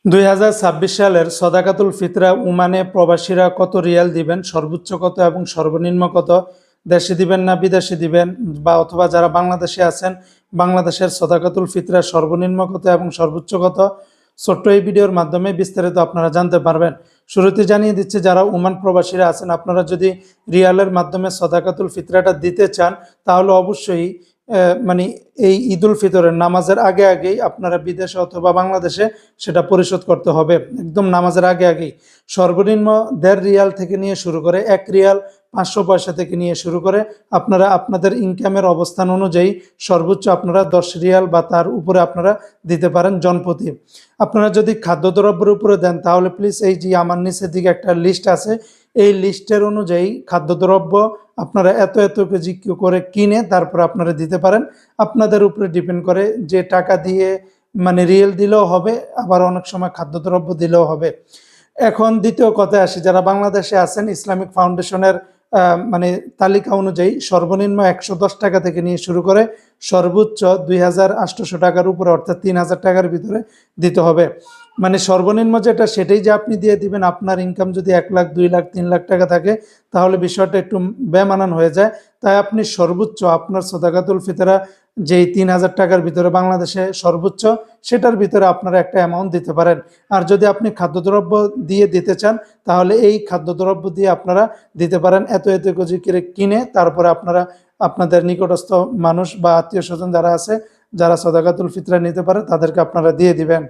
2026 সালের সদাকাতুল ফিতরা ওমানে প্রবাসীরা কত রিয়াল দিবেন, সর্বোচ্চ কত এবং সর্বনিম্ন কত, দেশে দিবেন না বিদেশে দিবেন, বা অথবা যারা বাংলাদেশে আছেন বাংলাদেশের সদাকাতুল ফিতরা সর্বনিম্ন কত এবং সর্বোচ্চ কত, ছোট্ট এই ভিডিওর মাধ্যমে বিস্তারিত আপনারা জানতে পারবেন। শুরুতে জানিয়ে দিচ্ছে, যারা ওমান প্রবাসীরা আছেন আপনারা যদি রিয়ালের মাধ্যমে সদাকাতুল ফিতরাটা দিতে চান তাহলে অবশ্যই মানে এই ঈদুল ফিতরের নামাজের আগে আগেই আপনারা বিদেশে অথবা বাংলাদেশে সেটা পরিশোধ করতে হবে। একদম নামাজের আগে আগেই সর্বনিম্ন 1.5 রিয়াল থেকে নিয়ে শুরু করে 1 রিয়াল 500 পয়সা থেকে নিয়ে শুরু করে আপনারা আপনাদের ইনকামের অবস্থান অনুযায়ী সর্বোচ্চ আপনারা 10 রিয়াল বা তার উপরে আপনারা দিতে পারেন জনপ্রতি। আপনারা যদি খাদ্যদ্রব্যের উপরে দেন তাহলে প্লিজ এই যে আমার নিচের দিকে একটা লিস্ট আছে, এই লিস্টের অনুযায়ী খাদ্যদ্রব্য আপনারা এত এত কেজি করে কিনে তারপর আপনারা দিতে পারেন। আপনাদের উপরে ডিপেন্ড করে, যে টাকা দিয়ে মানে রিয়েল দিলেও হবে, আবার অনেক সময় খাদ্যদ্রব্য দিলেও হবে। এখন দ্বিতীয় কথায় আসি, যারা বাংলাদেশে আছেন ইসলামিক ফাউন্ডেশনের মানে তালিকা অনুযায়ী সর্বনিম্ন 110 টাকা থেকে নিয়ে শুরু করে সর্বোচ্চ 2800 টাকার উপরে অর্থাৎ 3000 টাকার ভিতরে দিতে হবে। মানে সর্বনিম্ন যেটা সেটাই যে আপনি দিয়ে দিবেন। আপনার ইনকাম যদি 1 লাখ 2 লাখ 3 লাখ টাকা থাকে তাহলে বিষয়টা একটু বেমানান হয়ে যায়। তাই আপনি সর্বোচ্চ আপনার সদাকাতুল ফিতরা যেই 3000 টাকার ভিতরে বাংলাদেশে সর্বোচ্চ, সেটার ভিতরে আপনারা একটা অ্যামাউন্ট দিতে পারেন। আর যদি আপনি খাদ্যদ্রব্য দিয়ে দিতে চান তাহলে এই খাদ্যদ্রব্য দিয়ে আপনারা দিতে পারেন এত এত কেজি করে কিনে, তারপরে আপনারা আপনাদের নিকটস্থ মানুষ বা আত্মীয় স্বজন যারা আছে, যারা সদাকাতুল ফিতরা নিতে পারে তাদেরকে আপনারা দিয়ে দিবেন।